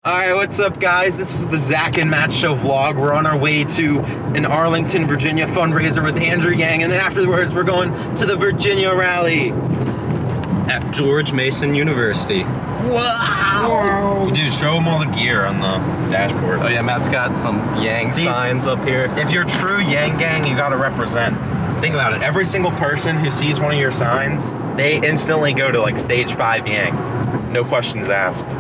Alright, what's up guys? This is the Zach and Matt Show vlog. We're on our way to an Arlington, Virginia fundraiser with Andrew Yang, and then afterwards we're going to the Virginia rally at George Mason University. Wow! Dude, show them all the gear on the dashboard. Oh yeah, Matt's got some Yang signs up here. If you're true Yang gang, you gotta represent. Think about it, every single person who sees one of your signs, they instantly go to like stage 5 Yang. No questions asked.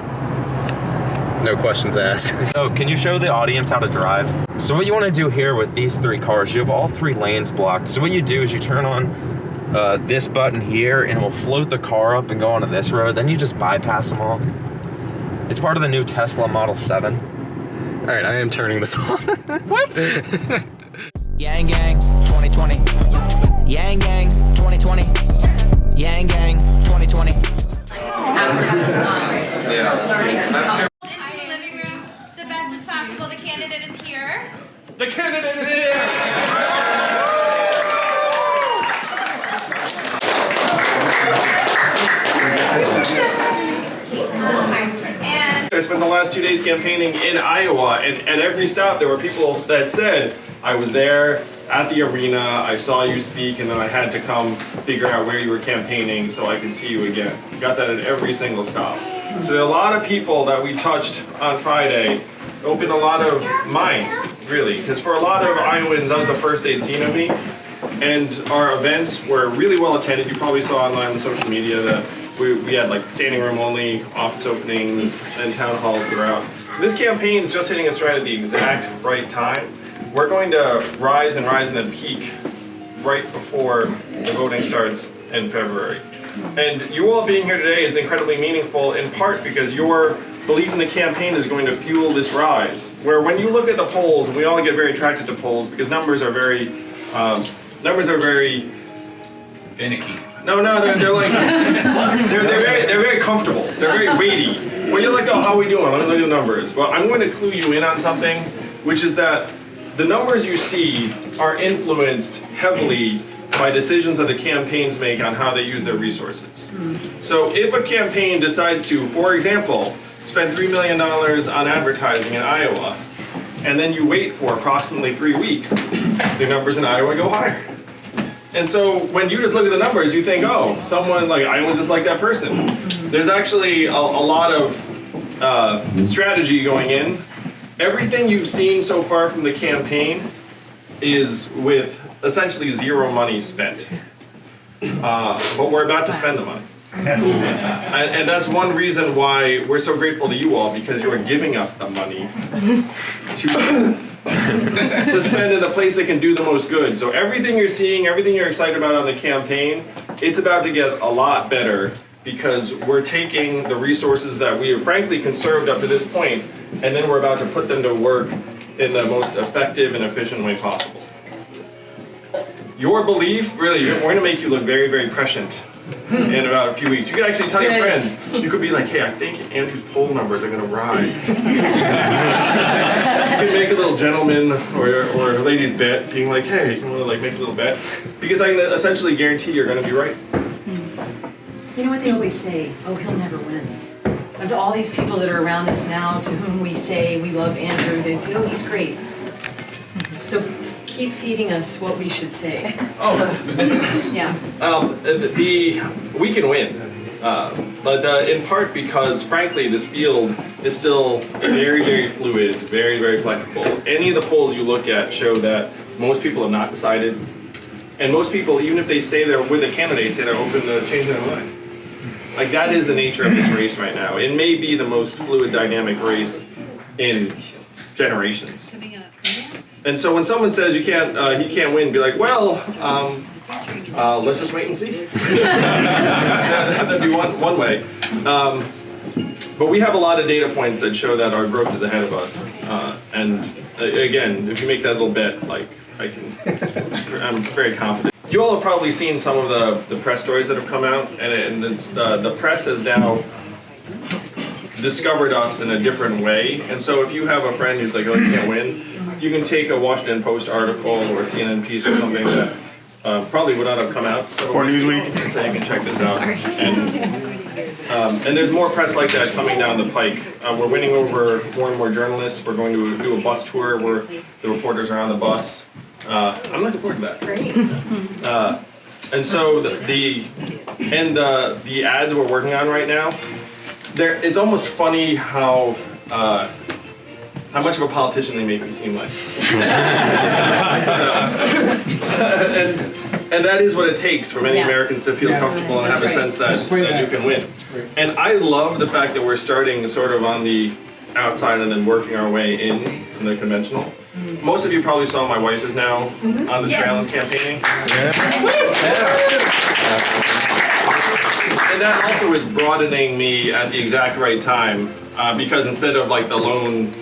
No questions asked. So, can you show the audience how to drive? So what you want to do here with these 3 cars, you have all 3 lanes blocked. So what you do is you turn on this button here and it will float the car up and go onto this road. Then you just bypass them all. It's part of the new Tesla Model 7. All right, I am turning this on. What? Yang Gang 2020. Yang Gang 2020. Yang Gang 2020. Yeah. The best as possible. The candidate is here. The candidate is here! I spent the last 2 days campaigning in Iowa, and at every stop there were people that said, I was there at the arena, I saw you speak, and then I had to come figure out where you were campaigning so I could see you again. Got that at every single stop. So there are a lot of people that we touched on Friday, opened a lot of minds, really, because for a lot of Iowans, that was the first they'd seen of me. And our events were really well attended. You probably saw online on social media that we had like standing room only, office openings, and town halls throughout. This campaign is just hitting us right at the exact right time. We're going to rise and then peak right before the voting starts in February. And you all being here today is incredibly meaningful in part because your belief in the campaign is going to fuel this rise. Where when you look at the polls, and we all get very attracted to polls because numbers are very finicky. No, they're like they're very comfortable. They're very weighty. When you look at how we doing, let me look at the numbers. Well, I'm going to clue you in on something, which is that the numbers you see are influenced heavily by decisions that the campaigns make on how they use their resources. So if a campaign decides to, for example, spend $3 million on advertising in Iowa, and then you wait for approximately 3 weeks, the numbers in Iowa go higher. And so when you just look at the numbers, you think, oh, someone like Iowa's just like that person. There's actually a lot of strategy going in. Everything you've seen so far from the campaign is with essentially zero money spent. But we're about to spend the money. And that's one reason why we're so grateful to you all, because you are giving us the money to spend in the place that can do the most good. So everything you're seeing, everything you're excited about on the campaign, it's about to get a lot better because we're taking the resources that we have frankly conserved up to this point, and then we're about to put them to work in the most effective and efficient way possible. Your belief, really, we're going to make you look very, very prescient in about a few weeks. You can actually tell your friends. You could be like, hey, I think Andrew's poll numbers are going to rise. You can make a little gentleman or lady's bet, being like, hey, you want to like make a little bet? Because I can essentially guarantee you're going to be right. You know what they always say? Oh, he'll never win. Of all these people that are around us now to whom we say we love Andrew, they say, oh, he's great. So keep feeding us what we should say. Oh. Yeah. We can win. But in part because, frankly, this field is still very, very fluid, very, very flexible. Any of the polls you look at show that most people have not decided. And most people, even if they say they're with a candidate, say they're open to changing their mind. Like, that is the nature of this race right now. It may be the most fluid, dynamic race in generations. And so when someone says he can't win, be like, well, let's just wait and see. That'd be one way. But we have a lot of data points that show that our growth is ahead of us. And again, if you make that little bet, like I'm very confident. You all have probably seen some of the press stories that have come out, and the press has now discovered us in a different way. And so if you have a friend who's like, oh, you can't win, you can take a Washington Post article or a CNN piece or something that probably would not have come out. Or Newsweek. So you can check this out. And And there's more press like that coming down the pike. We're winning over more and more journalists. We're going to do a bus tour where the reporters are on the bus. I'm looking forward to that. Great. And so the ads we're working on right now, it's almost funny how much of a politician they make me seem like. And that is what it takes for many Yeah. Americans to feel comfortable and have a That's sense that you can win. And I love the fact that we're starting sort of on the outside and then working our way in the conventional. Most of you probably saw my wife is now on the trail and campaigning. And that also is broadening me at the exact right time because instead of like the lone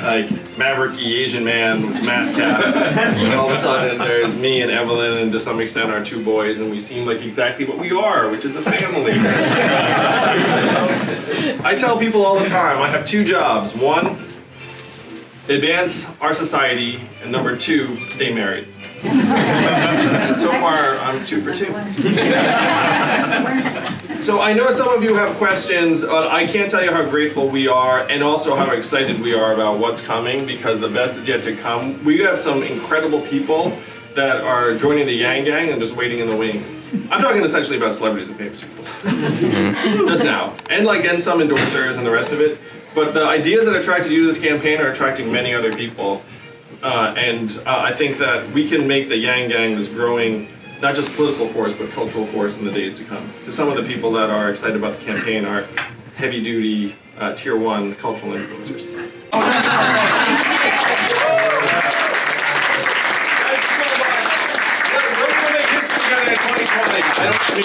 like mavericky Asian man, Matt Cat, and all of a sudden there's me and Evelyn and to some extent our 2 boys, and we seem like exactly what we are, which is a family. I tell people all the time, I have 2 jobs. 1, advance our society, and number 2, stay married. And so far, I'm 2 for 2. So I know some of you have questions. I can't tell you how grateful we are and also how excited we are about what's coming because the best is yet to come. We have some incredible people that are joining the Yang Gang and just waiting in the wings. I'm talking essentially about celebrities and famous people. Just now. And some endorsers and the rest of it. But the ideas that attracted you to this campaign are attracting many other people. I think that we can make the Yang Gang this growing, not just political force, but cultural force in the days to come. Because some of the people that are excited about the campaign are heavy-duty, tier 1 cultural influencers. You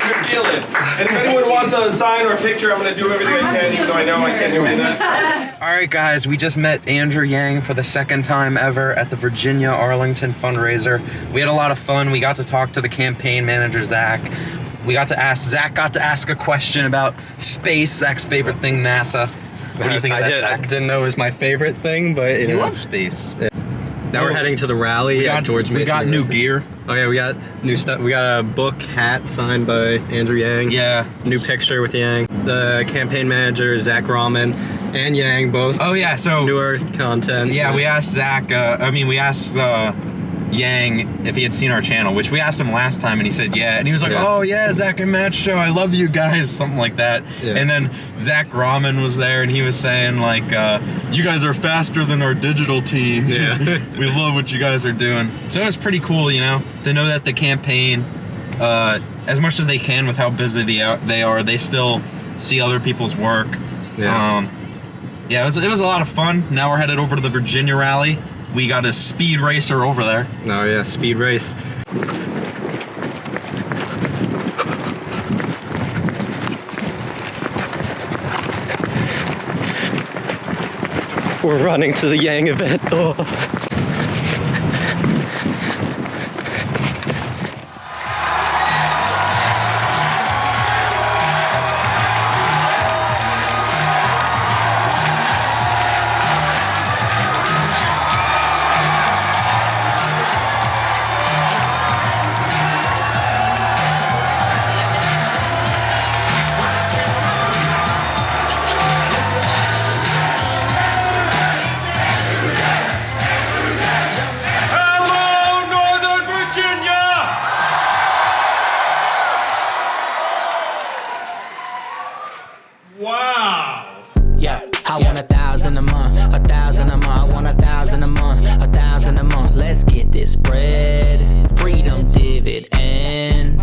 can feel it. And if anyone wants a sign or a picture, I'm going to do everything I can, even though I know I can't do anything. All right, guys, we just met Andrew Yang for the 2nd time ever at the Virginia Arlington fundraiser. We had a lot of fun. We got to talk to the campaign manager, Zach. Zach got to ask a question about space, Zach's favorite thing, NASA. What do you think of that, Zach? I didn't know it was my favorite thing, but You love space. Yeah. Now we're heading to the rally at George Mason. We got new University. gear. Oh yeah, we got new stuff. We got a book, hat signed by Andrew Yang. Yeah. New picture with Yang. The campaign manager, Zach Rahman, and Yang both. Oh yeah, so Newer content. yeah, we asked Zach. We asked Yang if he had seen our channel, which we asked him last time, and he said yeah. And he was like, Yeah. "Oh yeah, Zach and Matt's show. I love you guys," something like that. Yeah. And then Zach Rahman was there, and he was saying like, "You guys are faster than our digital team. Yeah. We love what you guys are doing." So it was pretty cool, to know that the campaign, as much as they can with how busy they are, they still see other people's work. Yeah. Yeah, it was a lot of fun. Now we're headed over to the Virginia rally. We got a speed racer over there. Oh yeah, speed race. We're running to the Yang event. Oh. Wow! Yeah, I want 1,000 a month, 1,000 a month. I want 1,000 a month, 1,000 a month. Let's get this bread, freedom dividend.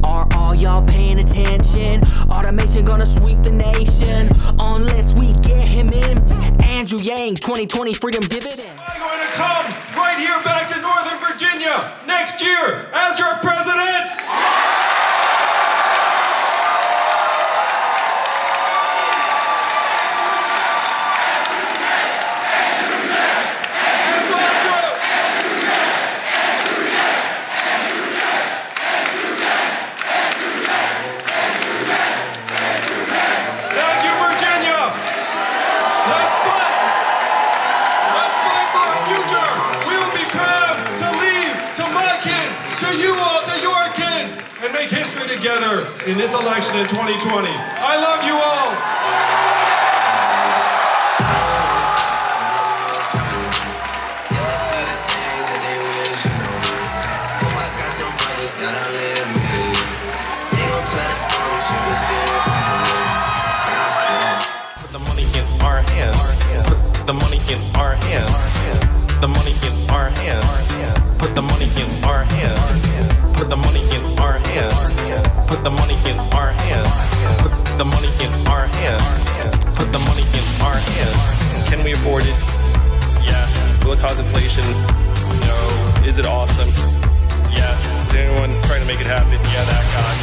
Are all y'all paying attention? Automation gonna sweep the nation unless we get him in. Andrew Yang, 2020 freedom dividend. I'm going to come right here back to Northern Virginia next year as your president! Thank you, Virginia! Let's fight for the future! We will be proud to leave to my kids, to you all, to your kids! together in this election in 2020. I love you all. Put the money in our hands. Put the money in our hands. The money in our hands. Put the money in our hands. Put the money in our hands. Put the money in our hands. Put the money in our hands. Put the money in our hands. Can we afford it? Yes. Will it cause inflation? No. Is it awesome? Yes. Is anyone trying to make it happen? Yeah, that guy.